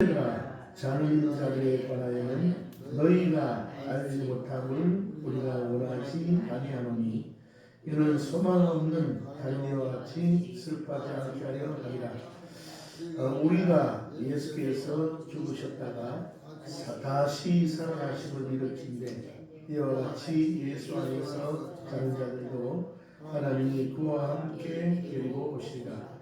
자는 자들에 관하여는 너희가 알지 못함을 우리가 원하지 아니하노니 이는 소망 없는 달리와 같이 슬퍼하지 않게 하려 함이라. 우리가 예수께서 죽으셨다가 다시 살아나심을 믿을진대 이와 같이 예수 안에서 자는 자들도 하나님이 그와 함께 데리고 오시리라.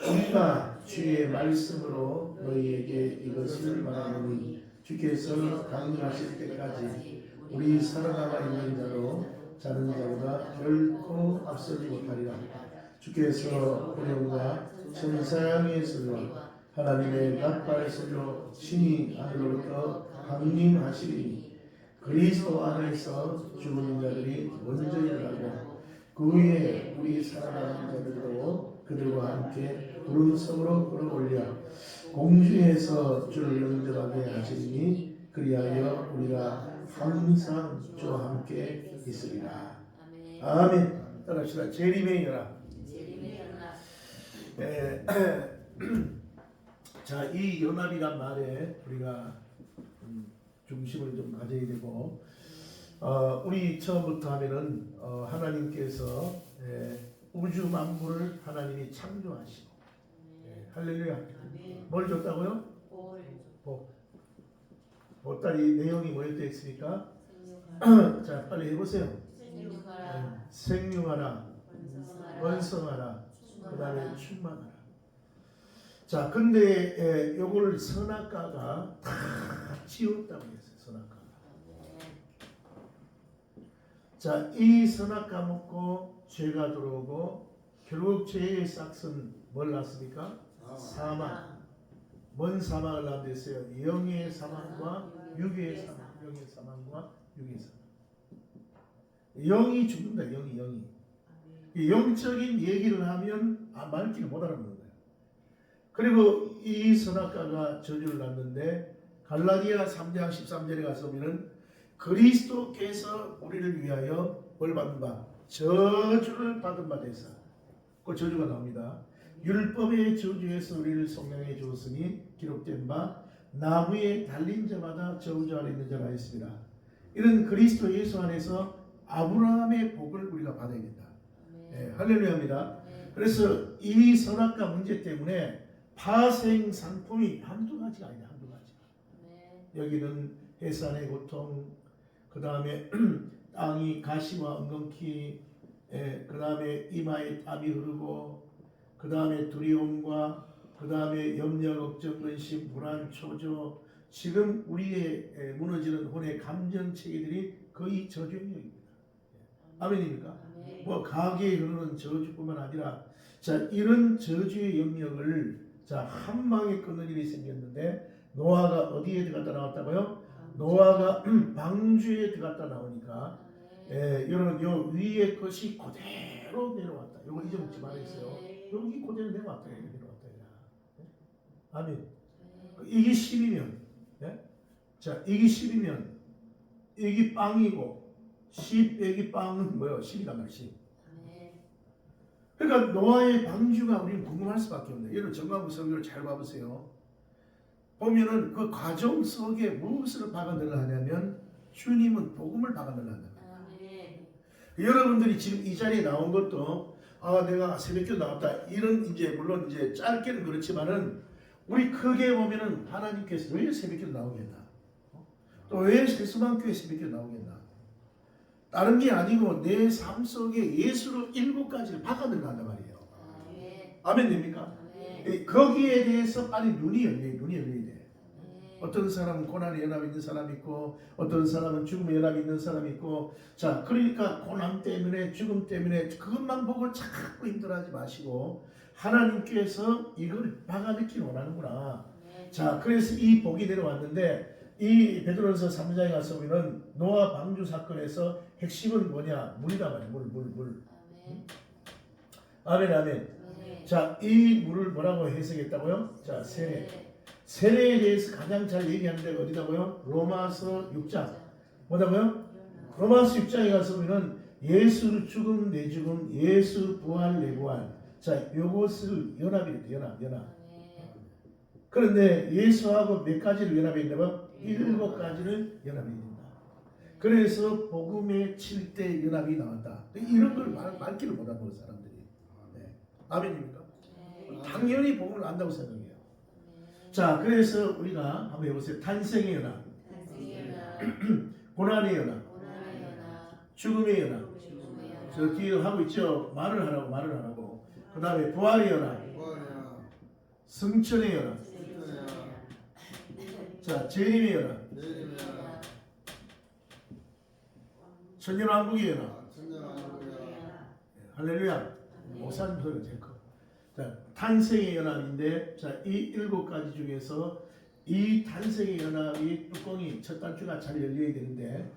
우리가 주의 말씀으로 너희에게 이것을 말하노니 주께서 강림하실 때까지 우리 살아남아 있는 자로 자는 자보다 결코 앞서지 못하리라. 주께서 고령과 천사의 소리와 하나님의 나팔의 소리로 신이 하늘로부터 강림하시리니 그리스도 안에서 죽은 자들이 먼저 일어나고 그 위에 우리 살아남은 자들도 그들과 함께 푸른 성으로 끌어올려 공주에서 주를 영접하게 하시니 그리하여 우리가 항상 주와 함께 있으리라. 아멘. 따라합시다. 재림의 연합. 자, 이 연합이란 말에 우리가 중심을 좀 가져야 되고, 우리 처음부터 하면은 하나님께서 우주 만물을 하나님이 창조하시고, 할렐루야. 뭘 줬다고요? 보따리 내용이 뭐였다 했습니까? 자, 빨리 해보세요. 생육하라, 번성하라, 그 다음에 충만하라. 자, 근데 요걸 선악과가 다 지웠다고 했어요. 선악과가. 자, 이 선악과 먹고 죄가 들어오고 결국 죄의 싹은 뭘 낳습니까? 사망. 뭔 사망을 낳았어요? 영의 사망과 육의 사망. 영의 사망과 육의 사망. 영이 죽는다. 영이. 영적인 얘기를 하면 말귀를 못 알아듣는 거예요. 그리고 이 선악과가 저주를 낳는데 갈라디아 3장 13절에 가서 보면 그리스도께서 우리를 위하여 뭘 받은 바? 저주를 받은 바 되사. 그 저주가 나옵니다. 율법의 저주에서 우리를 성령해 주었으니 기록된 바 나무에 달린 자마다 저주 아래 있는 자가 있습니다. 이런 그리스도 예수 안에서 아브라함의 복을 우리가 받아야 된다. 할렐루야입니다. 그래서 이 선악과 문제 때문에 파생 상품이 한두 가지가 아니다. 한두 가지. 여기는 해산의 고통, 그 다음에 땅이 가시와 엉겅퀴, 그 다음에 이마에 땀이 흐르고, 그 다음에 두려움과, 그 다음에 염려, 걱정, 근심, 불안, 초조, 지금 우리의 무너지는 혼의 감정 체계들이 거의 저주의 영역입니다. 아멘입니까? 뭐 가게에 흐르는 저주뿐만 아니라, 자, 이런 저주의 영역을 자, 한 방에 끊는 일이 생겼는데 노아가 어디에 들어갔다 나왔다고요? 노아가 방주에 들어갔다 나오니까 이런 요 위에 것이 그대로 내려왔다. 이거 잊어먹지 말아주세요. 여기 그대로 내려왔다. 아멘. 이게 10이면, 자, 이게 10이면 이게 빵이고 10 여기 빵은 뭐예요? 10이란 말이야. 10. 그러니까 노아의 방주가 우리는 궁금할 수밖에 없네. 여러분 정강구 설교를 잘 봐보세요. 보면은 그 과정 속에 무엇을 박아넣으려 하냐면 주님은 복음을 박아넣으려 한다. 여러분들이 지금 이 자리에 나온 것도 내가 새벽기도 나왔다. 이런 이제 물론 이제 짧게는 그렇지만은 우리 크게 보면은 하나님께서 왜 새벽기도 나오겠나? 또 왜 세수만교회 새벽기도 나오겠나? 다른 게 아니고 내 삶 속에 예수로 7가지를 박아넣으려 한단 말이에요. 아멘 됩니까? 거기에 대해서 빨리 눈이 열려야 돼. 어떤 사람은 고난에 연합이 있는 사람이 있고 어떤 사람은 죽음에 연합이 있는 사람이 있고, 자, 그러니까 고난 때문에 죽음 때문에 그것만 보고 자꾸 힘들어하지 마시고 하나님께서 이걸 박아넣기 원하는구나. 자, 그래서 이 복이 내려왔는데 이 베드로전서 3장에 가서 보면 노아 방주 사건에서 핵심은 뭐냐? 물이다 말이야. 물. 아멘. 자, 이 물을 뭐라고 해석했다고요? 자, 세례. 세례에 대해서 가장 잘 얘기하는 데가 어디다고요? 로마서 6장. 뭐다고요? 로마서 6장에 가서 보면 예수 죽음 내 죽음, 예수 부활 내 부활. 자, 요것을 연합이 돼. 연합. 그런데 예수하고 몇 가지를 연합해 있냐면 7가지를 연합해 있다. 그래서 복음의 7대 연합이 나왔다. 이런 걸 말기를 못하는 사람들이. 네. 아멘입니까? 당연히 복음을 안다고 생각해요. 자, 그래서 우리가 한번 해보세요. 탄생의 연합, 고난의 연합, 죽음의 연합. 저 뒤에 하고 있죠. 말을 하라고. 그 다음에 부활의 연합, 승천의 연합, 자, 재림의 연합, 천년왕국의 연합. 할렐루야. 목사님 소리가 제일 커. 자, 탄생의 연합인데, 자, 이 7가지 중에서 이 탄생의 연합이 뚜껑이 첫 단추가 잘 열려야 되는데,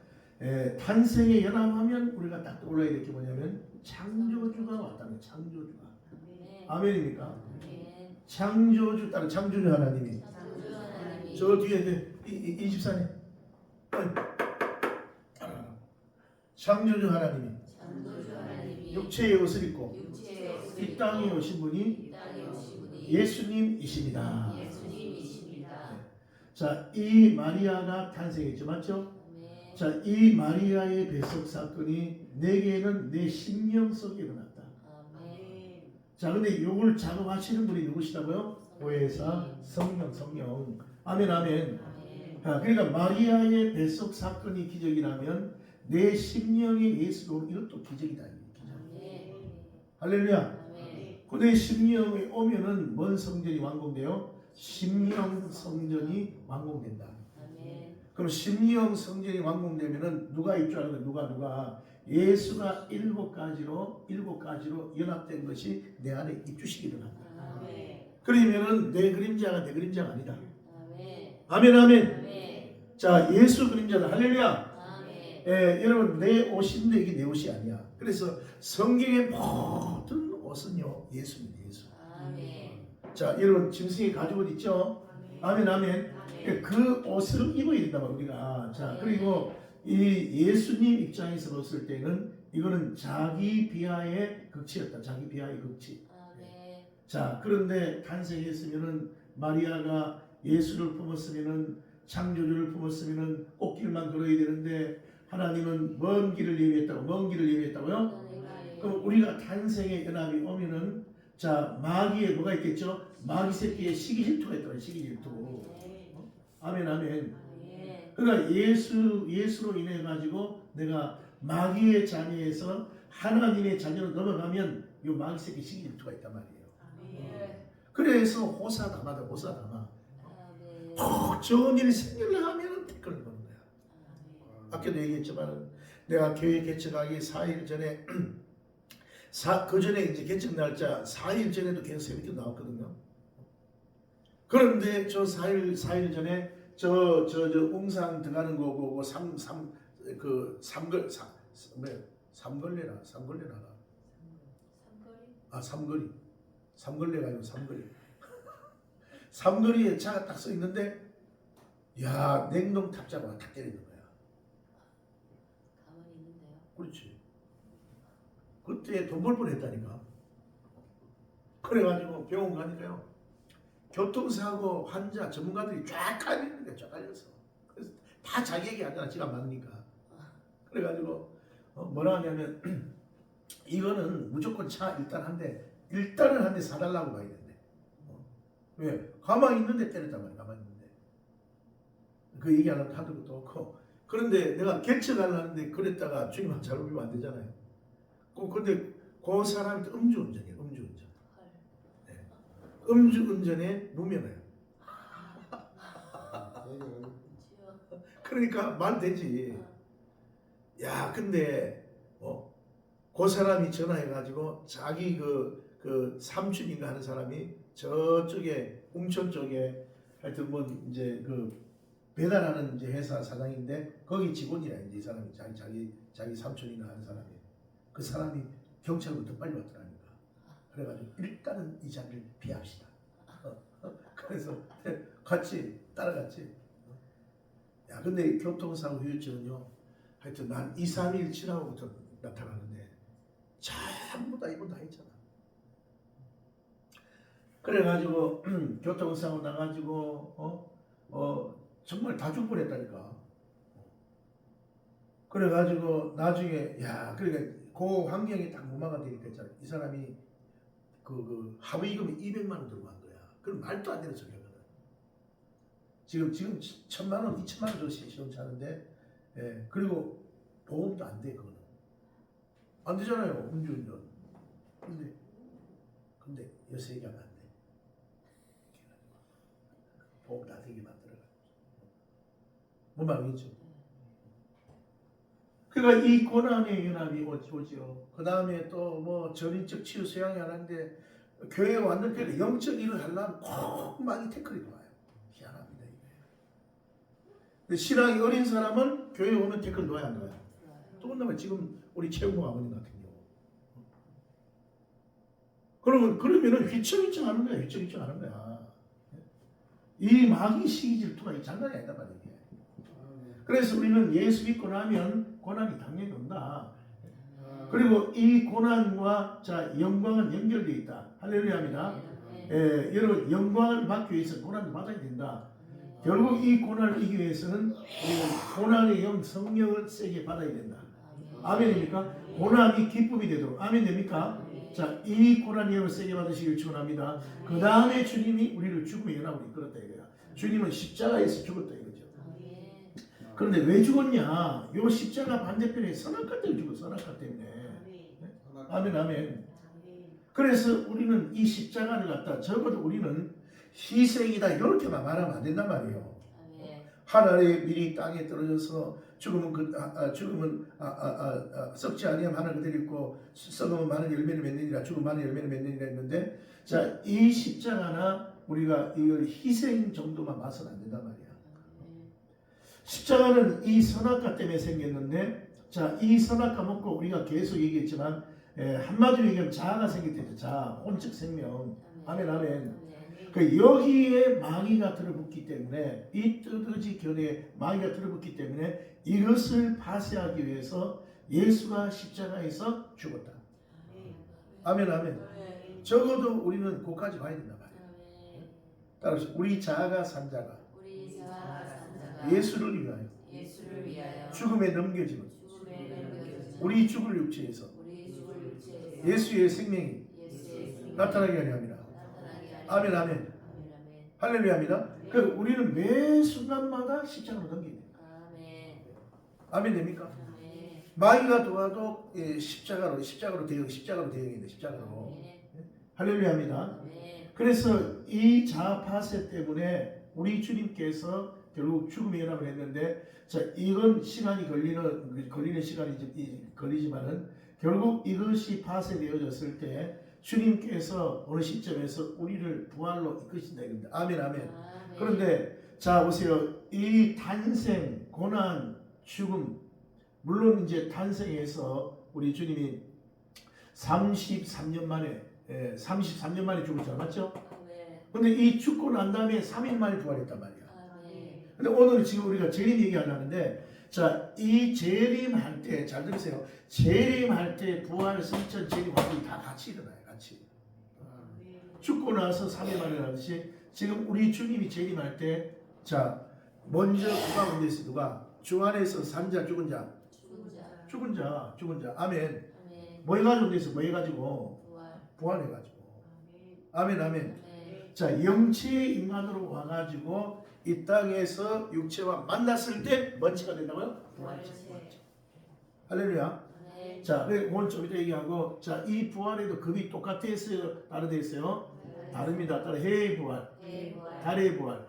탄생의 연합하면 우리가 딱 떠올라야 될 게 뭐냐면 창조주가 왔다는 창조주가. 아멘입니까? 창조주 따라 창조주 하나님이. 저 뒤에 이 집사님. 창조주 하나님이 육체의 옷을 입고 이 땅에 오신 분이 예수님이십니다. 자, 이 마리아가 탄생했죠, 맞죠? 자, 이 마리아의 배석 사건이 내게는 내 심령 속에 일어났다. 자, 근데 이걸 작업하시는 분이 누구시다고요? 보혜사 성령. 아멘. 자, 그러니까 마리아의 배석 사건이 기적이라면 내 심령에 예수가 오는 이것도 기적이다. 할렐루야. 그 내 심령에 오면은 뭔 성전이 완공돼요? 심령 성전이 완공된다. 그럼 심령 성전이 완공되면은 누가 입주하는 거예요? 누가 예수가 7가지로 연합된 것이 내 안에 입주시기를 한다. 그러면은 내 그림자가 내 그림자가 아니다. 아멘. 자, 예수 그림자다. 할렐루야. 여러분, 내 옷인데 이게 내 옷이 아니야. 그래서 성경의 모든 옷은요 예수입니다. 예수. 자, 여러분 짐승의 가죽 있죠? 아멘. 그 옷을 입어야 된다 우리가. 자, 그리고 이 예수님 입장에서 봤을 때는 이거는 자기 비하의 극치였다. 자기 비하의 극치. 자, 그런데 탄생했으면은 마리아가 예수를 품었으면은 창조주를 품었으면은 꽃길만 걸어야 되는데 하나님은 먼 길을 예비했다고요? 그럼 우리가 탄생의 연합이 오면은 자, 마귀에 뭐가 있겠죠? 마귀 새끼의 시기 질투가 있더라. 시기 질투. 아멘. 그러니까 예수로 인해 가지고 내가 마귀의 자녀에서 하나님의 자녀로 넘어가면 이 마귀 새끼 시기 질투가 있단 말이에요. 그래서 호사다마다. 좋은 일이 생기려고 하면 댓글을 거는 거야. 아까도 얘기했지만 내가 교회 개척하기 4일 전에 그 전에 이제 개척 날짜 4일 전에도 계속 새벽에 나왔거든요. 그런데 저 4일 전에 저 웅상 들어가는 거고 삼거리가 아니고 삼거리. 삼거리에 차가 딱 서 있는데 야, 냉동 탑자가 탁 때리는 거야. 가만히 있는데요. 그렇지. 그때 돈 벌 뻔했다니까. 그래가지고 병원 가니까요. 교통사고 환자 전문가들이 쫙 깔리는 거야. 쫙 깔렸어. 그래서 다 자기 얘기 하잖아. 지가 많으니까. 그래가지고 뭐라 하냐면 이거는 무조건 차 일단은 한 대 사달라고 봐야 된대. 왜? 가만히 있는데 때렸단 말이야. 가만히 있는데. 그 얘기 하는 것도 없고. 그런데 내가 개척하려는데 그랬다가 주님한테 잘못하면 안 되잖아요. 근데 그 사람이 음주운전이에요. 음주운전. 네. 음주운전에 무면허예요. 그러니까 말 되지. 야, 근데 그 사람이 전화해가지고 자기 그 삼촌인가 하는 사람이 저쪽에 웅천 쪽에 하여튼 뭐 이제 그 배달하는 이제 회사 사장인데 거기 직원이라 이제 이 사람이 자기 삼촌인가 하는 사람이 그 사람이 경찰부터 빨리 왔더라니까. 그래가지고 일단은 이 자리를 피합시다. 그래서 같이 따라갔지. 야, 근데 교통사고 후유증은요. 하여튼 난 2, 3일 지나고부터 나타나는데 전부 다 이분 다 했잖아. 그래가지고 교통사고 나가지고 정말 다 죽을 뻔했다니까. 그래가지고 나중에 야 그러니까 그 환경이 딱 무마가 되니까 있잖아. 이 사람이 그 합의금이 200만 원 들고 간 거야. 그럼 말도 안 되는 소리거든. 지금 1,000만 원, 2,000만 원 저 시험차는데 그리고 보험도 안 돼. 그거는 안 되잖아요. 음주운전. 근데 여세 얘기하면 안 돼. 보험 다 되게 만들어가. 뭔 말이겠죠? 그러니까 이 고난의 연합이 오죠. 그 다음에 또 뭐 전인적 치유 수양이 하는데 교회에 왔는데 영적 일을 하려면 꼭 많이 태클이 와요. 희한합니다 이게. 근데 신앙이 어린 사람은 교회에 오면 태클 놓아야 안 놓아요. 또 그다음에 지금 우리 최영봉 아버님 같은 경우. 그러면은 휘청휘청 하는 거야. 휘청휘청 하는 거야. 이 마귀 시기 질투가 장난이 아니다 말이야. 그래서 우리는 예수 믿고 나면 고난이 당연히 온다. 그리고 이 고난과 자 영광은 연결되어 있다. 할렐루야입니다. 여러분 영광을 받기 위해서 고난을 받아야 된다. 결국 이 고난을 이기기 위해서는 우리는 고난의 영 성령을 세게 받아야 된다. 아멘입니까? 고난이 기쁨이 되도록. 아멘 됩니까? 자, 이 고난의 영을 세게 받으시길 축원합니다. 그 다음에 주님이 우리를 죽음의 연합으로 이끌었다 이거야. 주님은 십자가에서 죽었다 이거죠. 그런데 왜 죽었냐? 요 십자가 반대편에 선악과 때문에 죽어. 선악과 때문에. 아멘 아멘. 그래서 우리는 이 십자가를 갖다 적어도 우리는 희생이다 이렇게만 말하면 안 된단 말이에요. 하늘의 밀이 땅에 떨어져서 죽으면 썩지 아니하면 하늘 그대로 있고 썩으면 많은 열매를 맺느니라. 죽으면 많은 열매를 맺느니라 했는데 자, 이 십자가나 우리가 이걸 희생 정도만 봐서는 안 된단 말이야. 십자가는 이 선악과 때문에 생겼는데 자, 이 선악과 먹고 우리가 계속 얘기했지만 한마디로 얘기하면 자아가 생겼대요. 자아, 혼적 생명. 아멘 아멘. 그 여기에 마귀가 들어붙기 때문에 이 뜨드지 견에 마귀가 들어붙기 때문에 이것을 파쇄하기 위해서 예수가 십자가에서 죽었다. 아멘 아멘. 적어도 우리는 그까지 봐야 된단 말이에요. 따라서 우리 자아가 산자가 예수를 위하여 죽음에 넘겨지는 우리 죽을 육체에서 예수의 생명이 나타나게 하려 합니다. 아멘 아멘. 할렐루야입니다. 그 우리는 매 순간마다 십자가로 넘겨야 돼요. 아멘 됩니까? 마귀가 도와도 십자가로 대응인데 십자가로. 할렐루야입니다. 그래서 이 자아 파쇄 때문에 우리 주님께서 결국 죽음의 연합을 했는데 자 이건 시간이 걸리는 시간이 걸리지만은 결국 이것이 파쇄되어졌을 때 주님께서 어느 시점에서 우리를 부활로 이끄신다 이겁니다. 아멘 아멘. 그런데 자 보세요. 이 탄생, 고난, 죽음 물론 이제 탄생에서 우리 주님이 33년 만에 죽었잖아요. 맞죠? 근데 이 죽고 난 다음에 3일 만에 부활했단 말이야. 근데 오늘 지금 우리가 재림 얘기하려는데 자, 이 재림할 때 잘 들으세요. 재림할 때 부활, 승천, 재림 활동이 다 같이 일어나요. 같이. 죽고 나서 3일 만에 일어나듯이 지금 우리 주님이 재림할 때 자, 먼저 누가 먼저 있어? 누가? 주 안에서 산 자, 죽은 자. 죽은 자. 아멘. 뭐 해가지고 돼서 뭐 해가지고? 부활해가지고. 아멘 아멘. 자, 영체의 인간으로 와가지고 이 땅에서 육체와 만났을 때 먼지가 된다고요? 부활체. 할렐루야. 자, 오늘 좀 이따 얘기하고 자, 이 부활에도 급이 똑같아 있어요? 다르다 있어요? 다릅니다. 따라 해의 부활, 달의 부활,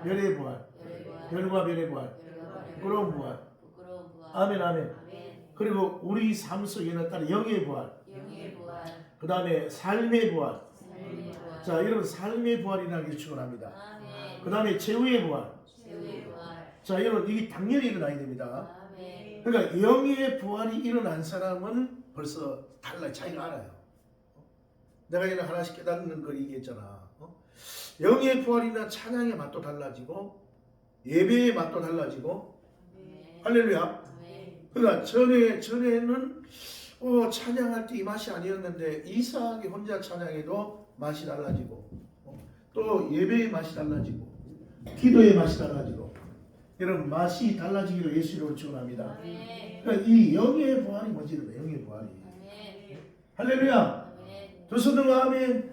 별의 부활, 별과 별의 부활, 부끄러운 부활. 아멘 아멘. 그리고 우리 삶 속에는 따라 영의 부활, 그 다음에 삶의 부활. 자, 여러분 삶의 부활이라는 게 축원합니다. 그 다음에 최후의 부활. 자, 여러분 이게 당연히 일어나야 됩니다. 그러니까 영의 부활이 일어난 사람은 벌써 달라요. 자기가 알아요. 내가 이런 하나씩 깨닫는 걸 얘기했잖아. 영의 부활이나 찬양의 맛도 달라지고 예배의 맛도 달라지고. 할렐루야. 그러니까 전에는 찬양할 때 이 맛이 아니었는데 이상하게 혼자 찬양해도 맛이 달라지고 또 예배의 맛이 달라지고 기도의 맛이 달라지고 여러분 맛이 달라지기를 예수 이름으로 축원합니다. 그러니까 이 영의 부활이 뭔지 영의 부활이. 할렐루야. 두 손으로 아멘.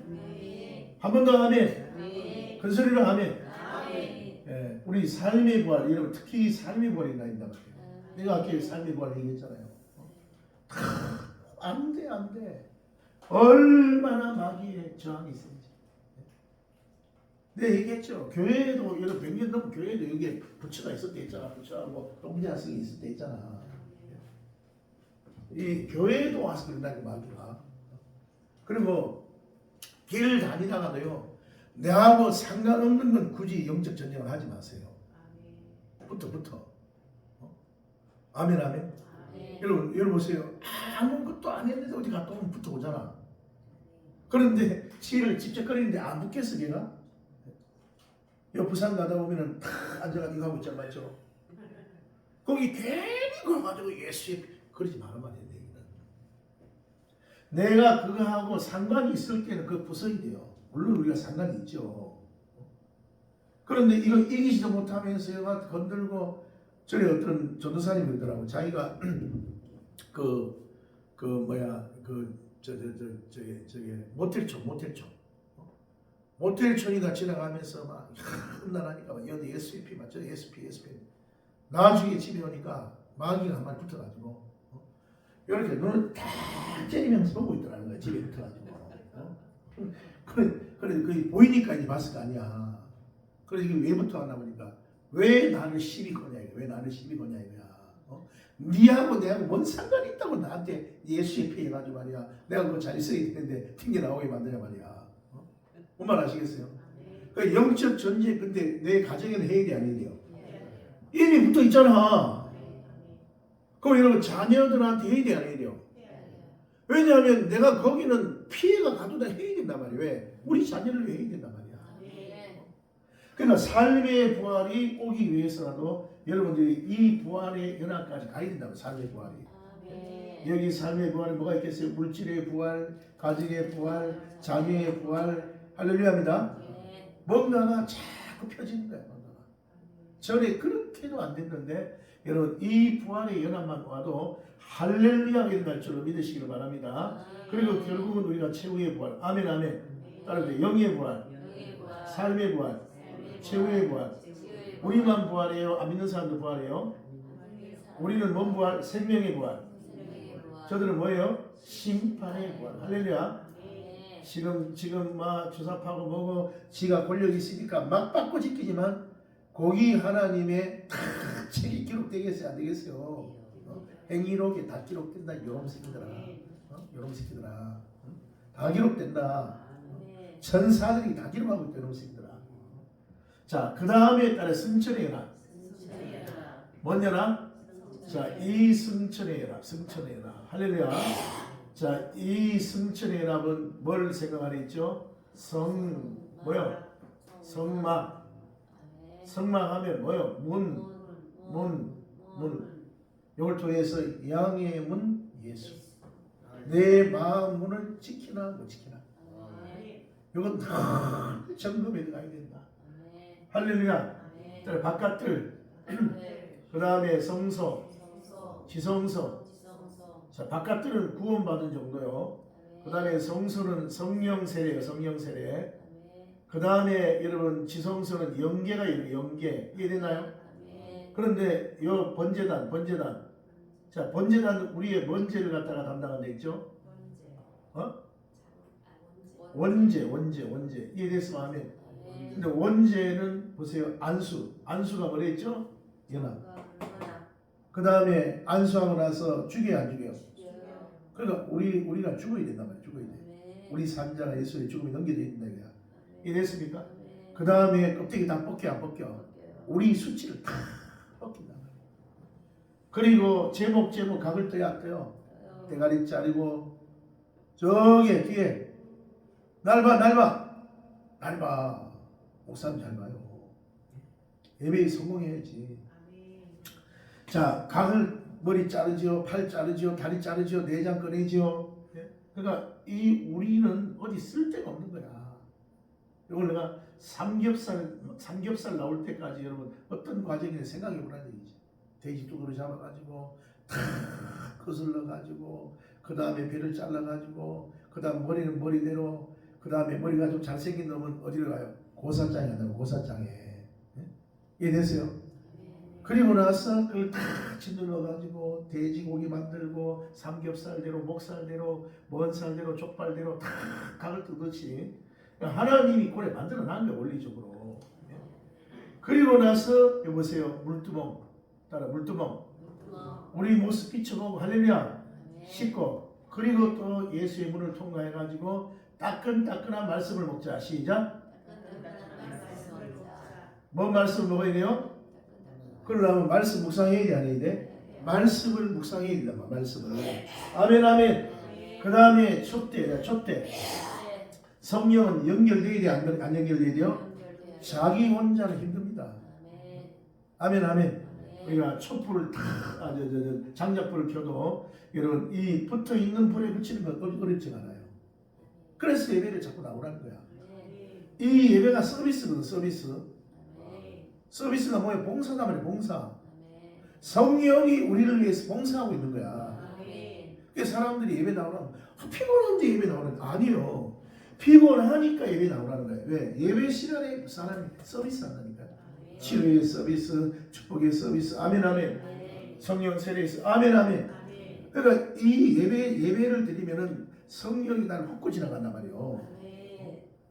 한 번 더 아멘. 큰 소리로 아멘. 예, 우리 삶의 부활, 여러분 특히 삶의 부활이 있다 말이에요. 내가 아까 삶의 부활 얘기했잖아요. 안 돼, 안 돼. 얼마나 마귀의 저항이 있는지. 내가 얘기했죠. 교회에도 여러분 100년 넘은 교회에도 여기에 부처가 있을 때 있잖아. 부처하고 똥자승이 있을 때 있잖아. 이 교회에도 와서 그런다니까 마귀가. 그리고 길 다니다가도요. 내하고 상관없는 건 굳이 영적 전쟁을 하지 마세요. 붙어. 아멘, 아멘. 여러분 보세요. 아무것도 안 했는데 어디 갔다 오면 붙어 오잖아. 그런데 지를 집적거리는데 안 붙겠어 걔가? 여 부산 가다 보면은 탁 앉아가지고 하고 있잖아, 맞죠? 거기 괜히 가가지고 예수님 그러지 말아 말이야. 내가 그거하고 상관이 있을 때는 그거 부숴야 돼요. 물론 우리가 상관이 있죠. 그런데 이거 이기지도 못하면서 얘가 건들고 저희 어떤 전도사님이 그러더라고. 자기가 저기 모텔촌이가 지나가면서 막 험난하니까 막 여기 SUP 맞죠? SP 나중에 집에 오니까 마귀가 한 마리 붙어가지고 이렇게 눈을 딱 째리면서 보고 있더라는 거야. 집에 붙어가지고. 그래 그게 보이니까 이제 봤을 거 아니야. 그래서 이게 왜 붙어왔나 보니까 왜 나를 시비 거냐 이거야. 왜 나를 시비 거냐 이거야. 니하고 내하고 뭔 상관이 있다고 나한테 예수의 피 해가지고 말이야. 내가 그거 잘 있어야 되는데 튕겨 나오게 만드냐 말이야. 뭔 말 아시겠어요? 그 영적 전쟁 근데 내 가정에는 해야 돼 아니야 돼요? 이미 붙어 있잖아. 그럼 여러분 자녀들한테 해야 돼 안 해야 돼요? 왜냐하면 내가 거기는 피해가 가도 다 해야 된단 말이야. 왜? 우리 자녀를 위해 해야 된단 말이야. 그러니까 삶의 부활이 오기 위해서라도 여러분들이 이 부활의 연합까지 가야 된다고. 삶의 부활이. 여기 삶의 부활은 뭐가 있겠어요? 물질의 부활, 가정의 부활, 자녀의 부활. 할렐루야입니다. 뭔가가 자꾸 펴지는 거야. 뭔가가. 전에 그렇게도 안 됐는데 여러분 이 부활의 연합만 와도 할렐루야가 일어날 줄로 믿으시기를 바랍니다. 그리고 결국은 우리가 최후의 부활. 아멘 아멘. 따라서 영의 부활, 삶의 부활, 최후의 부활. 우리만 부활해요? 안 믿는 사람도 부활해요? 우리는 뭔 부활? 생명의 부활. 저들은 뭐예요? 심판의 부활. 할렐루야. 지금 막 주사파고 뭐고 지가 권력이 있으니까 막 받고 지키지만 거기 하나님의 다 책이 기록되겠어요? 안 되겠어요? 행위록에 다 기록된다. 요런 새끼들아. 요런 새끼들아. 다 기록된다. 천사들이 다 기록하고 있다. 요런 새끼들아. 자, 그 다음에 따라 승천의 연합. 뭔 연합? 자, 이 승천의 연합. 승천의 연합. 할렐루야. 자, 이 승천의 연합은 뭘 생각하려 했죠? 뭐요? 성막. 성막하면 뭐요? 문. 이걸 통해서 양의 문 예수. 내 마음 문을 지키나 못 지키나. 이건 다 점검해 가야 된다. 할렐루야. 바깥들. 그 다음에 성소, 지성소. 자, 바깥들은 구원받은 정도요. 그 다음에 성소는 성령 세례예요. 성령 세례. 그 다음에 여러분 지성소는 영계가 있는 영계. 이해되나요? 그런데 요 번제단. 자, 번제단 우리의 뭔 죄를 갖다가 담당한다 했죠? 원죄. 이해됐으면 아멘. 근데 원죄는 보세요. 안수가 뭐라 했죠? 연합. 그 다음에 안수하고 나서 죽여요 안 죽여요? 그러니까 우리가 죽어야 된단 말이에요. 죽어야 돼. 우리 산자가 예수의 죽음이 넘겨져 있다 이거야. 이해됐습니까? 그 다음에 껍데기 다 벗겨 안 벗겨? 우리 수치를 다 벗긴다. 그리고 제목 각을 떠야 안 떠요. 대가리 자르고 저기 뒤에 날 봐. 목사님 잘 봐요. 예배에 성공해야지. 자, 각을 머리 자르지요, 팔 자르지요, 다리 자르지요, 내장 꺼내지요. 그러니까 이 우리는 어디 쓸 데가 없는 거야. 이걸 내가 삼겹살 나올 때까지 여러분 어떤 과정인지 생각해 보라는 얘기지. 돼지 뚜그러 잡아가지고 탁 거슬러가지고 그 다음에 배를 잘라가지고 그 다음 머리는 머리대로 그 다음에 머리가 좀 잘생긴 놈은 어디로 가요? 고사장에 간다고. 고사장에. 이해되세요? 그리고 나서 그걸 다 짓눌러가지고 돼지고기 만들고 삼겹살대로 목살대로 먼살대로 족발대로 다 각을 뜨듯이 하나님이 꼴에 만들어 놨는 거예요. 원리적으로. 그리고 나서 여보세요. 물두멍 따라 물두멍 우리 모습 비춰보고 할렐루야 씻고 그리고 또 예수의 문을 통과해가지고 따끈따끈한 말씀을 먹자. 시작. 뭔 말씀을 먹어야 돼요? 그러려면 말씀 묵상해야 돼, 안 해야 돼? 말씀을 묵상해야 된다. 말씀을. 아멘, 아멘. 그 다음에 촛대. 성령은 연결돼야 돼, 안 연결돼야 돼요? 자기 혼자는 힘듭니다. 아멘, 아멘. 그러니까 촛불을 장작불을 켜도 여러분 이 붙어 있는 불에 붙이는 건 어렵지 않아요. 그래서 예배를 자꾸 나오라는 거야. 이 예배가 서비스거든, 서비스. 서비스가 뭐예요? 봉사다 말이에요. 봉사. 성령이 우리를 위해서 봉사하고 있는 거야. 그래서 사람들이 예배 나오라면 피곤한데 예배 나오는 아니요. 피곤하니까 예배 나오라는 거예요. 왜? 예배 시간에 사람이 서비스 한다니까. 치료의 서비스, 축복의 서비스. 아멘 아멘. 성령 세례에서 아멘 아멘. 그러니까 이 예배를 드리면은 성령이 나를 훑고 지나간단 말이에요.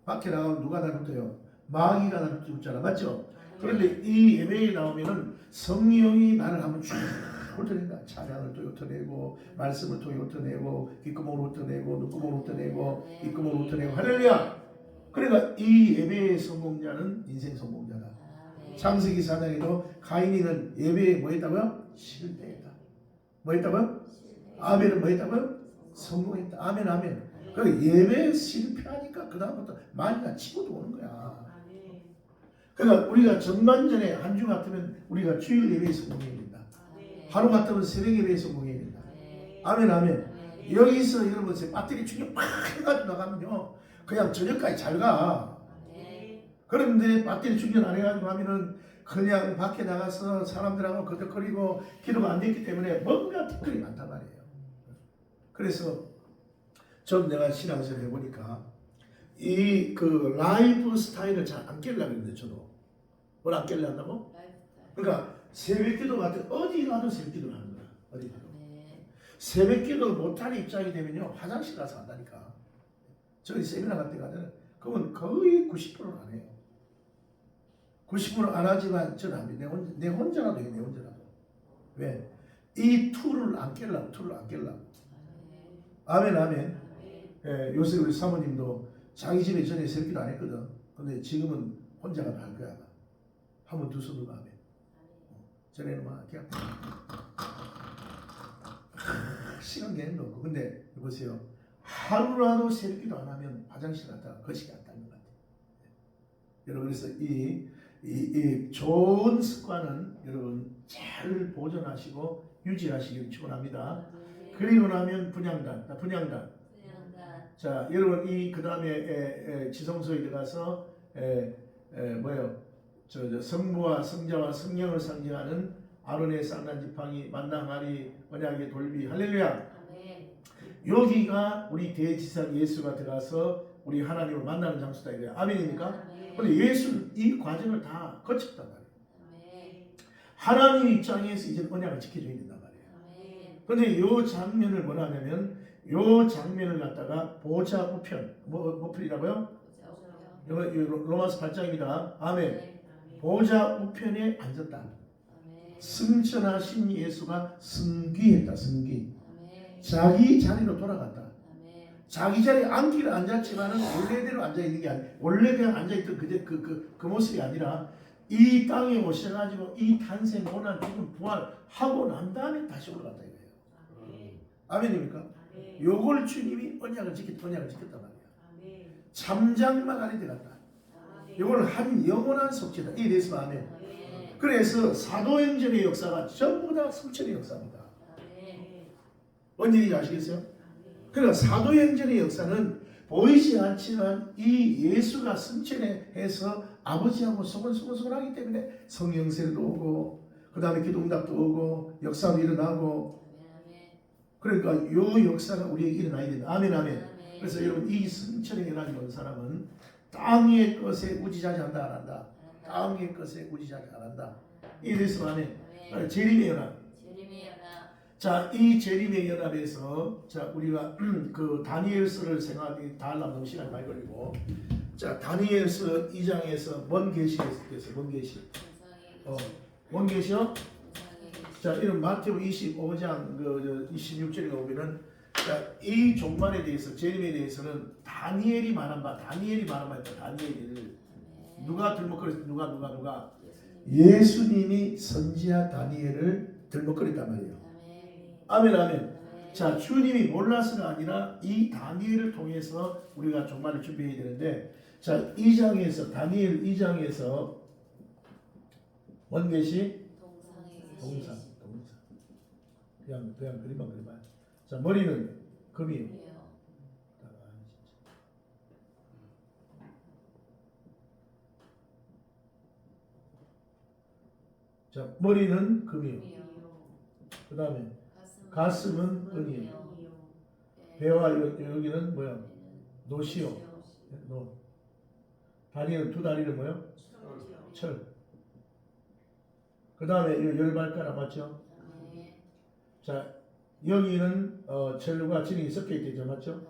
밖에 나가면 누가 나를 훑어요? 마귀가 나를 훑잖아. 맞죠? 그런데 이 예배에 나오면은 성령이 나를 한번 쫙 훑어낸다. 찬양을 또 훑어내고 말씀을 또 훑어내고 귓구멍으로 훑어내고 눈구멍으로 훑어내고 입구멍으로 훑어내고 할렐루야. 그러니까 이 예배의 성공자는 인생 성공자다. 창세기 4장에도 가인이는 예배에 뭐 했다고요? 실패했다. 뭐 했다고요? 아벨은 뭐 했다고요? 성공했다. 아멘 아멘. 그 예배에 실패하니까 그 다음부터 마귀가 치고 들어오는 거야. 그러니까 우리가 전반전에 한 주 같으면 우리가 주일 예배에 성공해야 된다. 하루 같으면 새벽 예배에 성공해야 된다. 아멘 아멘. 여기서 여러분 배터리 충전 팍 해가지고 나가면요 그냥 저녁까지 잘 가. 그런데 배터리 충전 안 해가지고 하면은 그냥 밖에 나가서 사람들하고 거덕거리고 기도가 안 됐기 때문에 뭔가 티끌이 많단 말이에요. 그래서 전 내가 신앙생활 해보니까 이 그 라이프 스타일을 잘 안 깨려고 했는데 저도 뭘 안 깨려 한다고? 그러니까 새벽기도 같은 어디 가도 새벽기도를 하는 거야. 어디 가도. 새벽기도 못하는 입장이 되면요 화장실 가서 한다니까. 저희 세미나 같은 데 가면 그건 거의 90%는 안 해요. 90% 안 하지만 저는 안 돼. 내 혼자라도 해. 내 혼자라도. 왜? 이 툴을 안 깨려고. 아멘 아멘. 예, 요새 우리 사모님도 자기 집에 전에 새벽기도 안 했거든. 근데 지금은 혼자가 다 할 거야. 한번 두 손으로 아멘. 전에는 막 그냥 시간 개념도 없고. 근데 보세요. 하루라도 새벽기도 안 하면 화장실 갔다가 거시기 안 닦는 것 같아요. 여러분 그래서 이 좋은 습관은 여러분 잘 보존하시고 유지하시길 축원합니다. 그리고 나면 분향단. 자, 여러분 그 다음에 지성소에 들어가서 뭐요? 저 성부와 성자와 성령을 상징하는 아론의 쌍난 지팡이, 만나마리, 언약의 돌비, 할렐루야. 여기가 우리 대지상 예수가 들어가서 우리 하나님을 만나는 장소다 이거야. 아멘입니까? 근데 예수는 이 과정을 다 거쳤단 말이에요. 하나님 입장에서 이제 언약을 지켜줘야 된단 말이에요. 근데 이 장면을 뭐라 하냐면 이 장면을 갖다가 보좌 우편 뭐 편이라고요? 로마서 8장입니다. 아멘. 보좌 우편에 앉았다. 승천하신 예수가 승귀했다. 승귀. 자기 자리로 돌아갔다. 자기 자리에 앉기를 앉았지만은 원래대로 앉아 있는 게 아니라 원래 그냥 앉아 있던 그 모습이 아니라 이 땅에 오셔가지고 이 탄생 고난 죽음 부활하고 난 다음에 다시 올라갔다 이거예요. 아멘입니까? 요걸 주님이 언약을 지켰단 말이야. 참장막 안에 들어갔다. 이걸 한 영원한 속죄다. 이에 대해서 아멘. 그래서 사도행전의 역사가 전부 다 성천의 역사입니다. 뭔 얘기인지 아시겠어요? 그러니까 사도행전의 역사는 보이지 않지만 이 예수가 승천해서 아버지하고 소곤소곤소곤하기 때문에 성령세도 오고 그 다음에 기도응답도 오고 역사도 일어나고 그러니까 요 역사가 우리에게 일어나야 된다. 아멘 아멘. 그래서 여러분 이 승천에 일어나는 사람은 땅의 것에 우지자지한다 안 한다. 땅의 것에 우지자지 안 한다. 이에 대해서 아멘. 재림의 연합. 자, 이 재림의 연합에서 자 우리가 그 다니엘서를 생각하기 다 하려면 너무 시간이 많이 걸리고 자 다니엘서 2장에서 뭔 계시겠어요? 뭔 계시? 뭔 계시요? 자 이런 마태복음 25장 그 26절에 보면은 자, 이 종말에 대해서 재림에 대해서는 다니엘이 말한 바 있다. 다니엘을 누가 들먹거렸어? 누가 예수님이 선지자 다니엘을 들먹거렸단 말이에요. 아멘 아멘. 자 주님이 몰라서가 아니라 이 다니엘을 통해서 우리가 종말을 준비해야 되는데 자 2장에서 다니엘 2장에서 뭔 계시? 동상. 그냥 그림만 그려봐요. 자 머리는 금이요. 자 머리는 금이요. 그 다음에 가슴은 은이요. 배와 여기는 뭐야? 노시요. 노. 다리는 두 다리는 뭐요? 철. 그 다음에 열 발가락 맞죠? 자 여기는 철과 진이 섞여 있겠죠, 맞죠?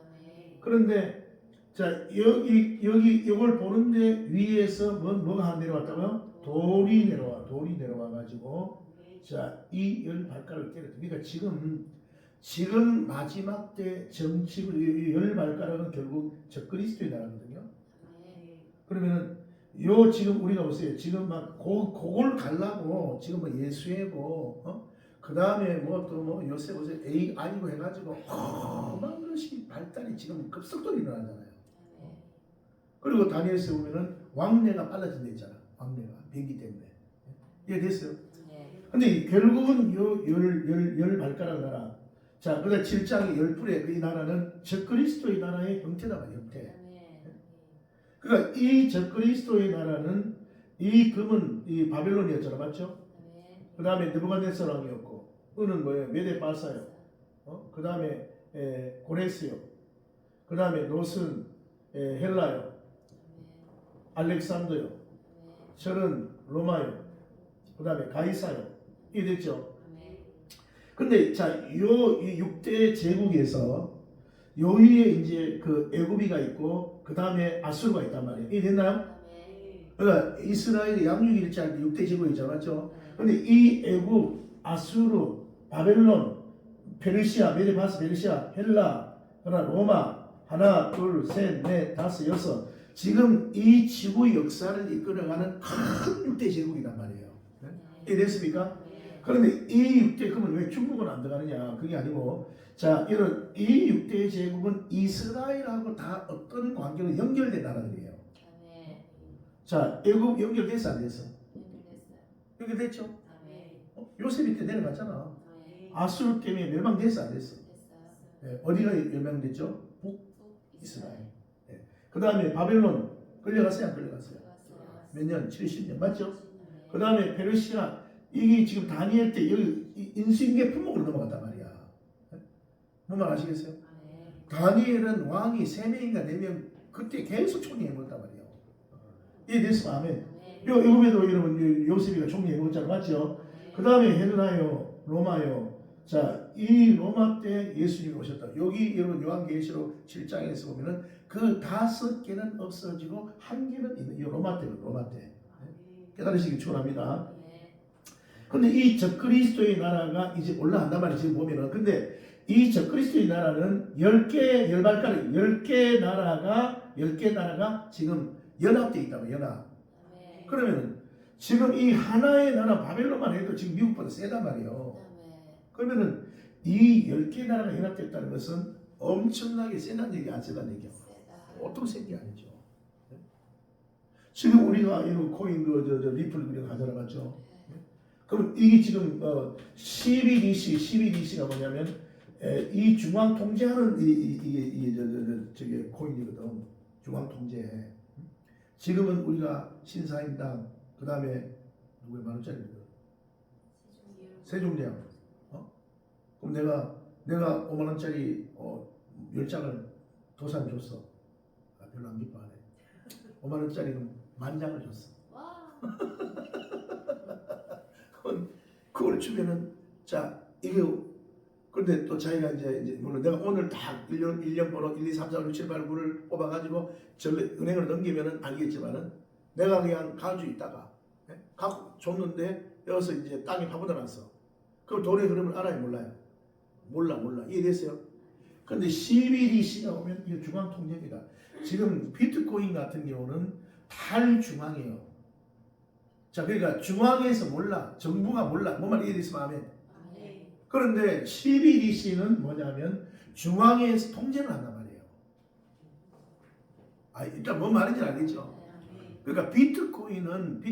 그런데 자 여기 이걸 보는데 위에서 뭐가 한 내려왔다고요? 돌이 내려와 가지고 자 이 열 발가락을 때려. 그러니까 지금 마지막 때 정치고 열 발가락은 결국 저 그리스도의 나라거든요. 그러면은 요 지금 우리가 보세요. 지금 막 그걸 갈라고 지금 뭐 예수애고 그 다음에 뭐 또 뭐 요새 보세요 AI고 해가지고 어마어마한 것이 발달이 지금 급속도로 일어나잖아요. 그리고 다니엘서 보면은 왕래가 빨라진 데 있잖아. 왕래가 비행기 때문에 이해됐어요? 근데 결국은 요 열 발가락 나라. 자, 그다음 7장의 열풀의 그 이 나라는 적그리스도의 나라의 형태다 말이에요. 형태. 그러니까 이 적그리스도의 나라는 이 금은 이 바벨론이었잖아, 맞죠? 그 다음에 느부갓네살 왕이었고, 은은 뭐예요? 메데바사요. 그 다음에 고레스요. 그 다음에 노슨 헬라요. 알렉산더요. 철은 로마요. 그 다음에 가이사요. 이게 됐죠? 근데 자, 요 6대 제국에서 요 위에 이제 그 애굽이가 있고 그 다음에 아수르가 있단 말이에요. 이게 됐나요? 그러니까 이스라엘의 양육일자할 때 6대 제국이 있잖아, 맞죠? 근데 이 애굽, 아수르, 바벨론, 페르시아, 메데바스, 페르시아, 헬라, 로마 하나, 둘, 셋, 넷, 다섯, 여섯. 지금 이 지구 역사를 이끌어가는 큰 6대 제국이란 말이에요. 이해 됐습니까? 그런데 이 6대 그러면 왜 중국은 안 들어가느냐? 그게 아니고 자 이런 이 6대 제국은 이스라엘하고 다 어떤 관계로 연결된 나라들이에요. 자 애굽 연결됐어 안 됐어? 연결됐죠? 요셉이 때 내려갔잖아. 아수르 때문에 멸망됐어 안 됐어? 어디가 멸망됐죠? 북이스라엘. 그 다음에 바벨론 끌려갔어요 안 끌려갔어요? 몇 년? 70년 맞죠? 그 다음에 페르시아 이게 지금 다니엘 때 여기 인수인계 품목으로 넘어갔단 말이야. 뭔 말 아시겠어요? 다니엘은 왕이 3명인가 4명 그때 계속 총리해 먹었단 말이에요. 이해됐어? 아멘. 요금에도 여러분 요셉이가 총리해 먹었잖아, 맞죠? 그 다음에 헬라요, 로마요. 자, 이 로마 때 예수님이 오셨다. 여기 여러분 요한계시록 7장에서 보면은 그 5개는 없어지고 1개는 있는 이 로마 때. 깨달으시기 축원합니다. 근데 이 적그리스도의 나라가 이제 올라간단 말이에요. 지금 보면은. 근데 이 적그리스도의 나라는 10개 나라가 지금 연합되어 있다고, 연합. 그러면은 지금 이 하나의 나라 바벨론만 해도 지금 미국보다 세단 말이에요. 그러면은 이 10개 나라가 연합됐다는 것은 엄청나게 세단 얘기, 안 세단 얘기야. 보통 센 게 아니죠. 지금 우리가 이런 코인 리플 우리가 가져나갔죠. 그럼 이게 지금 12DC, 12DC가 뭐냐면 이 중앙 통제하는 저게 코인이거든. 중앙 통제. 지금은 우리가 신사임당 그 다음에 누구의 10,000원짜리거든. 세종대왕. 그럼 내가 5만 원짜리 10장을 도산 줬어. 별로 안 기뻐하네. 5만 원짜리 그럼 10,000장을 줬어. 그걸 주면은 자 이게 근데 또 자기가 이제 물론 내가 오늘 다 1년 번호 1, 2, 3, 4, 5, 6, 7, 8, 9를 뽑아가지고 은행을 넘기면은 알겠지만은 내가 그냥 가지고 있다가 갖고 줬는데 여기서 이제 땅에 파묻어놨어. 그럼 돈의 흐름을 알아요 몰라요? 몰라 이해됐어요? 근데 CBDC가 오면 이게 중앙 통제입니다. 지금 비트코인 같은 경우는 탈중앙이에요. 자 그러니까 중앙에서 몰라 정부가 몰라 뭐만 이해됐으면 하면 그런데 CBDC는 뭐냐면 중앙에서 통제를 한단 말이에요. 일단 뭔 말인지 알겠죠? 그러니까 비트코인은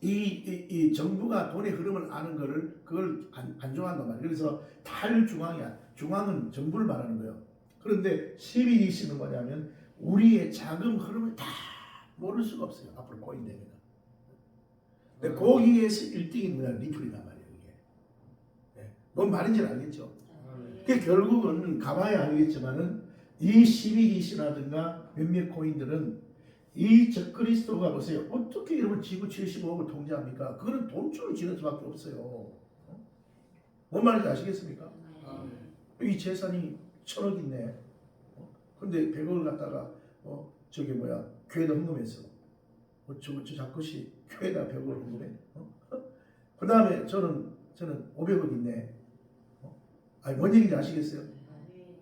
이 정부가 돈의 흐름을 아는 거를 그걸 안 좋아한단 말이에요. 그래서 탈중앙이야. 중앙은 정부를 말하는 거예요. 그런데 CBDC는 뭐냐면 우리의 자금 흐름을 다 모를 수가 없어요. 앞으로 코인 되면. 근데 거기에서 1등이 뭐냐 리플이단 말이에요. 이게. 뭔 말인지 알겠죠? 그 결국은 가봐야 알겠지만은 이 CBDC라든가 몇몇 코인들은 이 적그리스도가 보세요. 어떻게 여러분 지구 75억을 통제합니까? 그거는 돈줄을 지는 수밖에 없어요. 뭔 말인지 아시겠습니까? 이 재산이 1,000억 있네. 근데 100억을 갖다가 저게 뭐야 교회도 헌금했어. 저 자꾸시 교회에다 100억을 헌금해. 그 다음에 저는 500억 있네. 뭔 얘기인지 아시겠어요?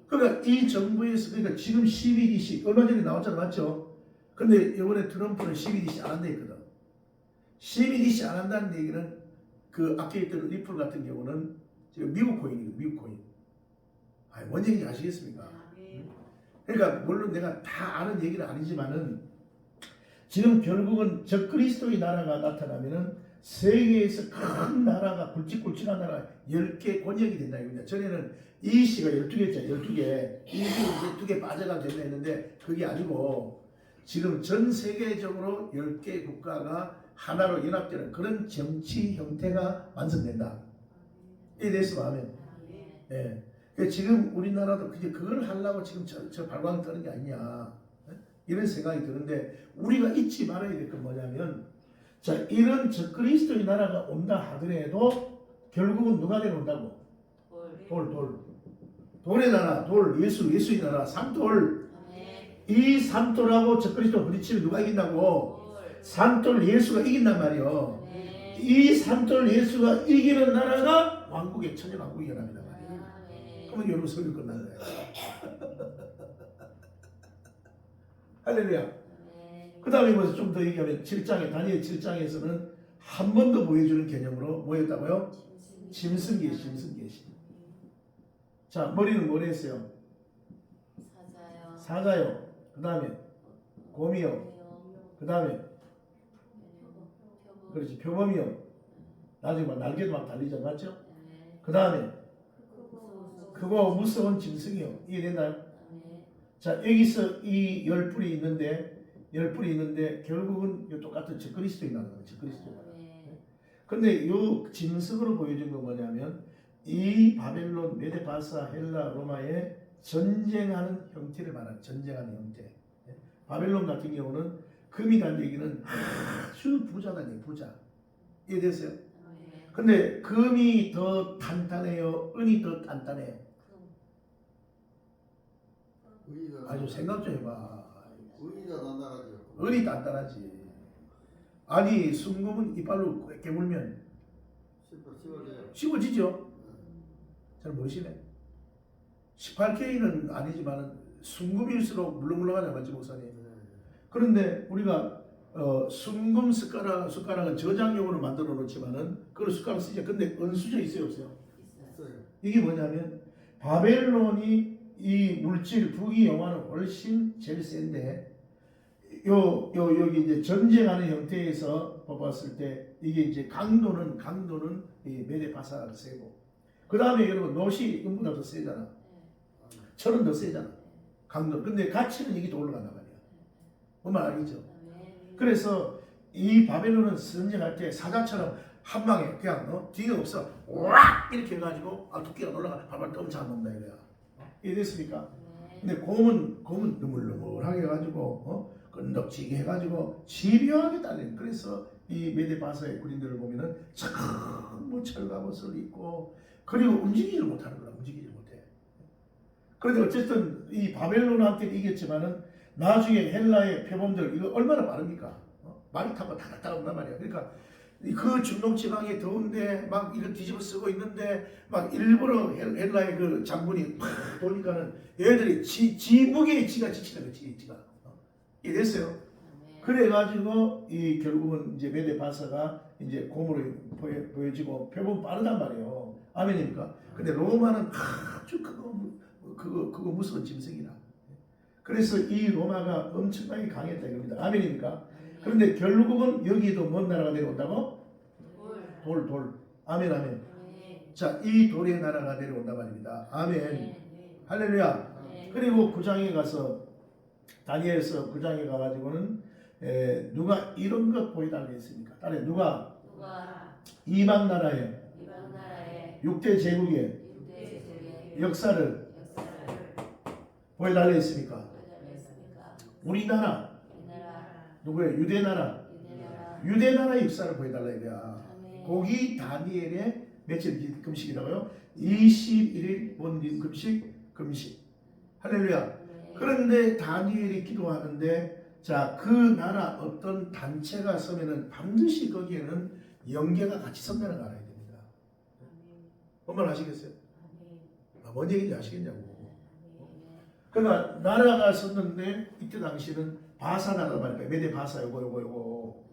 그러니까 이 정부에서 그러니까 지금 CBDC 얼마 전에 나왔잖아 맞죠? 근데 이번에 트럼프는 CBDC 안 한다 했거든. CBDC 안 한다는 얘기는 그 아까 했던 리플 같은 경우는 지금 미국 코인이거든. 미국 코인. 뭔 얘기인지 아시겠습니까? 그러니까 물론 내가 다 아는 얘기는 아니지만은 지금 결국은 적그리스도의 나라가 나타나면은 세계에서 큰 나라가 굵직굵직한 나라 10개 권역이 된다 이겁니다. 전에는 EC가 12개였잖아요. 12개. 이게 이제 2개 빠져가 된다 했는데 그게 아니고 지금 전 세계적으로 10개 국가가 하나로 연합되는 그런 정치 형태가 완성된다. 이에 대해서 마음에 지금 우리나라도 그걸 하려고 지금 저 발광 떠는 게 아니냐 이런 생각이 드는데 우리가 잊지 말아야 될 건 뭐냐면 자 이런 적그리스도의 나라가 온다 하더라도 결국은 누가 내려온다고? 돌의 나라, 예수의 나라, 삼돌. 이 삼돌하고 적그리스도 부딪히면 누가 이긴다고? 삼돌 예수가 이긴단 말이요. 이 삼돌 예수가 이기는 나라가 왕국의 천년왕국이 일어납니다. 그러면 여러분 설교 끝난 거예요. 할렐루야. 그 다음에 뭐서 좀 더 얘기하면 7장에 다니엘 7장에서는 한 번 더 보여주는 개념으로 뭐였다고요? 짐승계시. 자 머리는 뭘 했어요? 사자요. 그 다음에 곰이요. 그 다음에 그렇지 표범이요. 나중에 막 날개도 막 달리죠, 맞죠? 그 다음에 크고 무서운 짐승이요. 이해됐나요? 자 여기서 이 10뿔이 있는데 결국은 똑같은 적그리스도에 나가는 거예요. 적그리스도가. 근데 이 짐승으로 보여준 건 뭐냐면 이 바벨론, 메데파사, 헬라, 로마의 전쟁하는 형태를 말하는 전쟁하는 형태. 바벨론 같은 경우는 금이 단 얘기는 아주 부자다는 얘기, 부자. 이해됐어요? 근데 금이 더 탄탄해요? 은이 더 단단해요? 아주 생각 좀 해봐. 은이 더 단단하죠. 은이 단단하지. 아니 순금은 이빨로 깨물면 씹어지죠? 잘 모르시네. 18K는 아니지만 순금일수록 물렁물렁하지 맞지 목사님? 그런데 우리가 순금 숟가락은 저장용으로 만들어 놓지만은 그걸 숟가락 쓰죠. 근데 은수저 있어요 없어요? 있어요. 이게 뭐냐면 바벨론이 이 물질 부귀 영화는 훨씬 제일 센데 여기 이제 전쟁하는 형태에서 봤을 때 이게 이제 강도는 이 메데파사가 세고 그 다음에 여러분 노시 음보다 더 세잖아. 철은 더 세잖아. 강도. 근데 가치는 이게 더 올라간단 말이야. 뭔 말 알겠죠? 그래서 이 바벨론은 전쟁할 때 사자처럼 한 방에 그냥 뒤에 없어 왁 이렇게 해가지고 두께가 올라가 발발 떠서 먹는다 이거야. 이해됐습니까? 근데 곰은 느물느물하게 해가지고 끈덕지게 해가지고 집요하게 달린. 그래서 이 메데바사의 군인들을 보면은 전부 철갑옷을 입고 그리고 움직이질 못하는 거야. 움직이질 못해. 그런데 어쨌든 이 바벨론한테 이겼지만은 나중에 헬라의 표범들 이거 얼마나 빠릅니까? 말이 타고 다다다 온단 말이야. 그러니까 그 중동 지방에 더운데 막 이거 뒤집어 쓰고 있는데 막 일부러 헬라의 그 장군이 막 보니까는 얘들이 지 무게에 지가 지치는 거지. 지가 이랬어요. 그래가지고 이 결국은 이제 메데바사가 이제 곰으로 보여지고 표범 빠르단 말이에요. 아멘입니까? 근데 로마는 아주 그거 무서운 짐승이라. 그래서 이 로마가 엄청나게 강했다 이겁니다. 아멘입니까? 그런데 결국은 여기도 뭔 나라가 내려온다고? 돌. 아멘. 자, 이 돌의 나라가 내려온단 말입니다. 아멘. 할렐루야. 그리고 9장에 가서 다니엘서 9장에 가가지고는 누가 이런 것 보여달라 했습니까? 딸에 누가 이방 나라의 6대 제국의 역사를 보여달라 했습니까? 우리나라 누구예요? 유대나라의 역사를 보여달라 이거야. 거기 다니엘의 며칠 금식이라고요? 21일 본인 금식. 할렐루야. 그런데 다니엘이 기도하는데 자, 그 나라 어떤 단체가 서면은 반드시 거기에는 영계가 같이 선면을 알아야 됩니다. 뭔 말 아시겠어요? 뭔 얘기인지 아시겠냐고. 그러니까 나라가 섰는데 이때 당시는 바사 나라 말이야. 메데 바사 요거.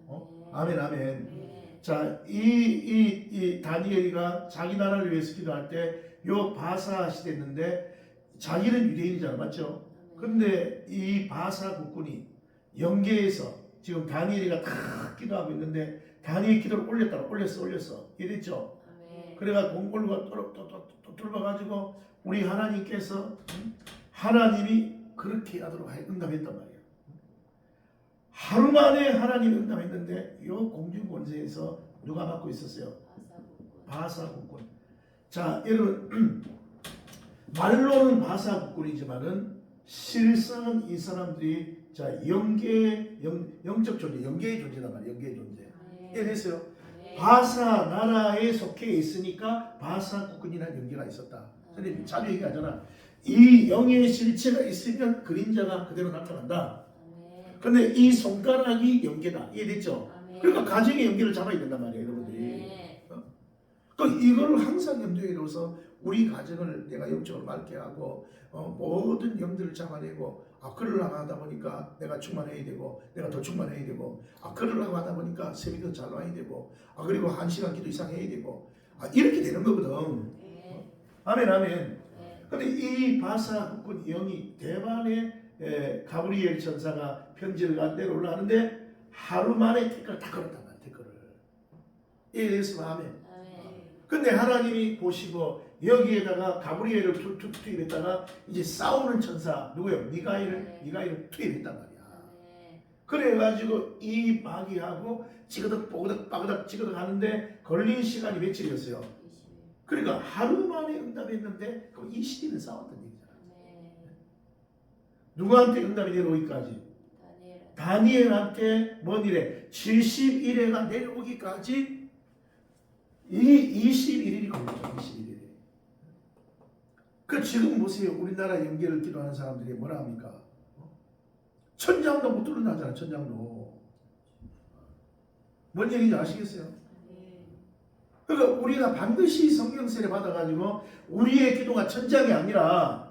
아멘. 자, 이 다니엘이가 자기 나라를 위해서 기도할 때 요 바사 시대였는데 자기는 유대인이잖아, 맞죠? 근데 이 바사 국군이 영계에서 지금 다니엘이가 다 기도하고 있는데 다니엘 기도를 올렸어. 이랬죠? 그래가 공골과 또 뚫어가지고 우리 하나님께서 하나님이 그렇게 하도록 응답했단 말이에요. 하루 만에 하나님이 응답했는데 이 공중 권세에서 누가 맡고 있었어요? 바사 국군. 자, 여러분 말로는 바사 국군이지만은 실상은 이 사람들이 자 영적 존재, 영계의 존재단 말이에요. 영계의 존재. 이해됐어요? 바사 나라에 속해 있으니까 바사 국군이라는 영계가 있었다. 선생님 자주 얘기하잖아. 이 영의 실체가 있으면 그림자가 그대로 나타난다. 근데 이 손가락이 연계다. 이해됐죠? 그러니까 가정의 연계를 잡아야 된단 말이에요, 여러분들이. 그러니까 이걸 항상 염두에 둬서 우리 가정을 내가 영적으로 맑게 하고 모든 영들을 잡아내고 그러려고 하다 보니까 내가 충만해야 되고 내가 더 충만해야 되고 그러려고 하다 보니까 새벽에 잘 와야 되고 그리고 1시간 기도 이상 해야 되고 이렇게 되는 거거든. 아멘. 근데 이 바사 국군 영이 대만의 가브리엘 천사가 편지를 간 대로 올라가는데 하루 만에 댓글을 다 걸었단 말이야. 댓글을. 이래서 아멘. 근데 하나님이 보시고 여기에다가 가브리엘을 투입했다가 이제 싸우는 천사 누구예요? 미가엘을 투입했단 말이야. 그래가지고 이 마귀하고 찌그덕 뽀그덕 빠그덕 찌그덕 하는데 걸린 시간이 며칠이었어요? 그러니까 하루 만에 응답했는데 그럼 20일은 싸웠던 얘기잖아. 누구한테 응답이 내려오기까지? 다니엘한테 뭔 일에? 70일에가 내려오기까지 이 21일이 걸렸죠. 21일에. 그 지금 보세요. 우리나라 연계를 기도하는 사람들이 뭐라 합니까? 천장도 못 뚫는다잖아. 천장도. 뭔 얘기인지 아시겠어요? 그러니까 우리가 반드시 성령 세례 받아가지고 우리의 기도가 천장이 아니라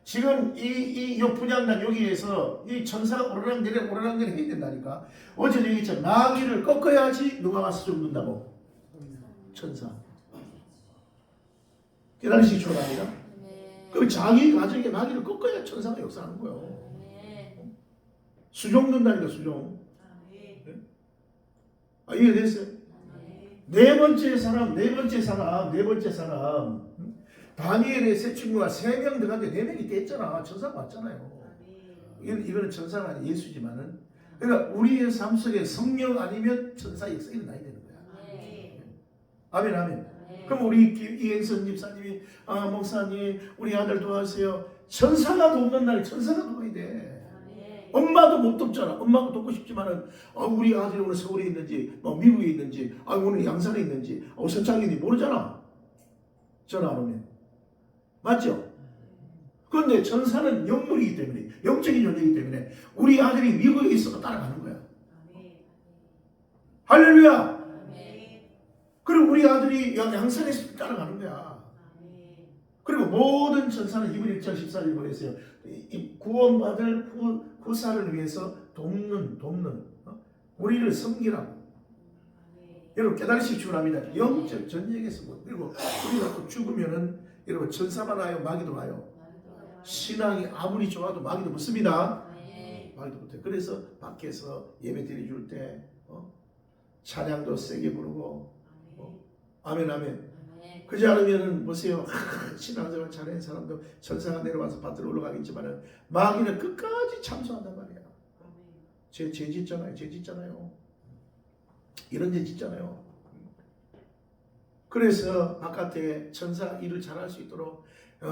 지금 이 분양단 여기에서 이 천사가 오르락내리락 해야 된다니까. 어제 얘기했죠. 마귀를 꺾어야지 누가 와서 죽는다고. 천사. 깨달으시기 축원합니다. 그럼 자기 가정에 마귀를 꺾어야 천사가 역사하는 거예요. 수종 든다니까 수종. 이해됐어요? 네 번째 사람. 다니엘의 세 친구가 3명 들어갔는데 4명이 깼잖아. 천사 맞잖아요. 이거는 천사가 아니라 예수지만은. 그러니까 우리의 삶 속에 성령 아니면 천사 역사 일어나야 되는 거야. 아멘, 아멘. 그럼 우리 이행선 집사님이 목사님 우리 아들 도와주세요. 천사가 돕는 날 천사가 도와야 돼. 엄마도 못 돕잖아. 엄마도 돕고 싶지만은 우리 아들이 오늘 서울에 있는지 미국에 있는지 오늘 양산에 있는지 선창에 있는지 모르잖아. 전화 안 오면. 맞죠? 그런데 천사는 영물이기 때문에 영적인 존재이기 때문에 우리 아들이 미국에 있어도 따라가는 거야. 할렐루야. 그리고 우리 아들이 양산에 있어도 따라가는 거야. 그리고 모든 천사는 히브리 1장 14절 보냈어요. 구원받을 후사를 위해서 돕는 우리를 섬기라고. 여러분 깨달으시기 축원합니다. 영적 전쟁에서 그리고 우리가 또 죽으면은 여러분 천사만 와요, 마귀도 와요. 신앙이 아무리 좋아도 마귀도 붙습니다. 마귀도 붙어요. 그래서 밖에서 예배 드려줄 때 찬양도 세게 부르고 아멘 아멘. 그렇지 않으면은 보세요. 신앙생활 잘하는 사람도 천사가 내려와서 밭으로 올라가겠지만은 마귀는 끝까지 참소한단 말이야. 죄 짓잖아요. 이런 죄 짓잖아요. 그래서 바깥에 천사가 일을 잘할 수 있도록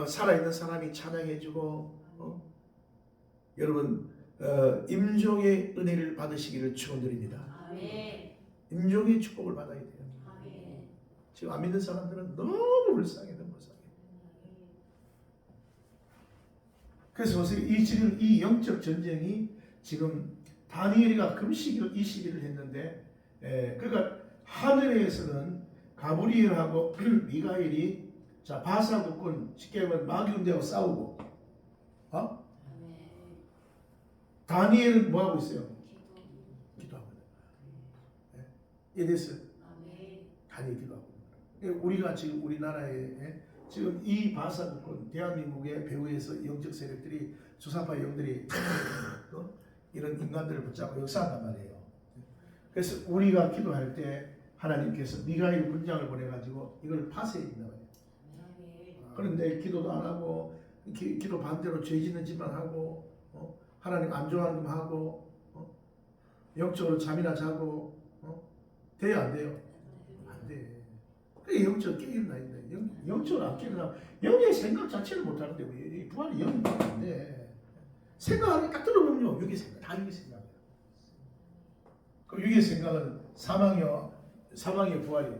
살아있는 사람이 찬양해주고 여러분 임종의 은혜를 받으시기를 축원드립니다. 임종의 축복을 받아야 돼요. 지금 안 믿는 사람들은 너무 불쌍해. 그래서 지금 이 영적 전쟁이 지금 다니엘이가 금식을 20일을 했는데 그러니까 하늘에서는 가브리엘하고 미가엘이 바사 국군 쉽게 말하면 마귀군대하고 싸우고 다니엘은 뭐 하고 있어요? 기도하고 있는 거예요. 이해 됐어요? 다니엘 기도하고 있는 거예요. 우리가 지금 우리나라에 지금 이 바사 국군 대한민국의 배후에서 영적 세력들이 주사파 영들이 이런 인간들을 붙잡고 역사한단 말이에요. 그래서 우리가 기도할 때 하나님께서 미가엘 군장을 보내가지고 이걸 파쇄해 준단 말이에요. 그런데 기도도 안 하고 기도 반대로 죄 짓는 짓만 하고 하나님 안 좋아하는 것 하고 영적으로 잠이나 자고 돼요 안 돼요? 안 돼. 그게 영적으로 깨어나야 돼. 영적으로 안 깨어나면 영의 생각 자체를 못하는데 왜 부활이 영이 안 돼. 생각하는 딱 들어보면요 육의 생각 다 육의 생각이에요. 그 육의 생각은 사망의 부활이에요.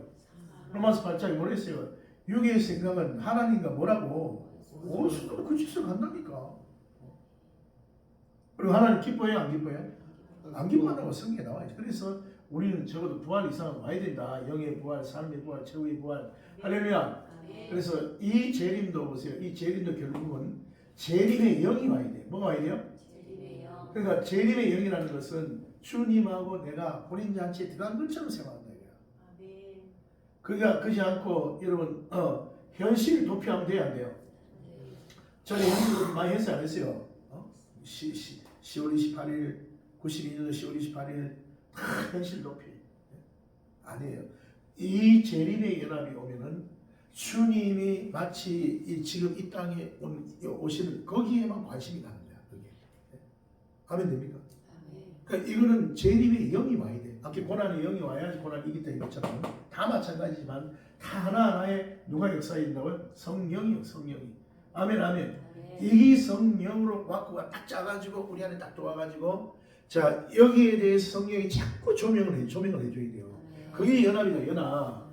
로마서 8장에 뭐랬어요? 육의 생각은 하나님과 뭐라고 오수도 그 짓을 한다니까. 그리고 하나님 기뻐해요 안 기뻐해요? 안 기뻐한다고 성경에 나와요. 그래서 우리는 적어도 부활 이상은 와야 된다. 영의 부활, 삶의 부활, 최후의 부활. 할렐루야. 그래서 이 재림도 보세요. 이 재림도 결국은 재림의 영이 와야 돼요. 뭐가 와야 돼요? 그러니까 재림의 영이라는 것은 주님하고 내가 혼인잔치에 들어간 것처럼 생각한다. 그러니까 그렇지 않고 여러분 현실 도피하면 돼야 안 돼요? 전에 연습을 많이 했어요 안 했어요? 10월 28일 92년도 10월 28일 다 현실 도피 아니에요. 이 재림의 연합이 오면은 주님이 마치 지금 이 땅에 오시는 거기에만 관심이 가는 거야. 그게. 하면 됩니까? 그러니까 이거는 재림의 영이 와야 돼. 아까 고난의 영이 와야지 고난이 이기 때문에 것처럼 다 마찬가지지만 다 하나하나에 누가 역사한다고요? 성령이요, 성령이. 아멘, 아멘. 이 성령으로 와꾸가 딱 짜가지고 우리 안에 딱 들어와가지고 자 여기에 대해서 성령이 자꾸 조명을 해줘야 돼요. 그게 연합이죠, 연합.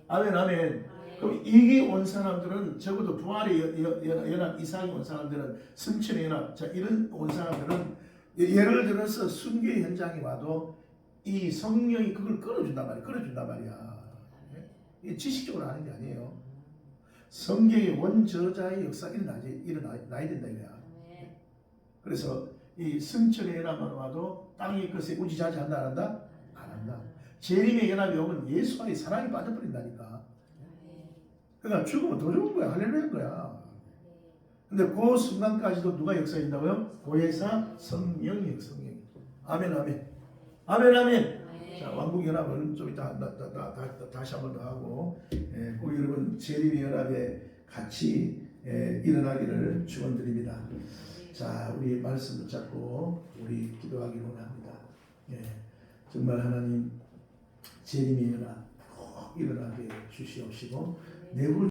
아멘, 아멘. 그럼 이게 온 사람들은 적어도 부활의 연합 이상이 온 사람들은 승천의 연합 자 이런 온 사람들은 예를 들어서 순교의 현장에 와도 이 성령이 그걸 끌어준단 말이야. 이게 지식적으로 하는 게 아니에요. 성경의 원저자의 역사가 일어나야 된다 이거야. 그래서 이 승천의 연합만 와도 땅의 것에 우지자지한다 안 한다? 안 한다. 재림의 연합이 오면 예수와의 사랑이 빠져버린다니까. 그러니까 죽으면 더 좋은 거야. 할렐루야인 거야. 근데 그 순간까지도 누가 역사한다고요? 보혜사 성령이. 아멘 아멘. 아멘 아멘. 자, 왕국연합은 좀 이따 다시 한번 더 하고, 꼭 여러분 재림연합에 같이 일어나기를 축원드립니다. 자, 우리 말씀 붙잡고 우리 기도하기를 원합니다. 정말 하나님 재림연합 꼭 일어나게 주시옵시고 내부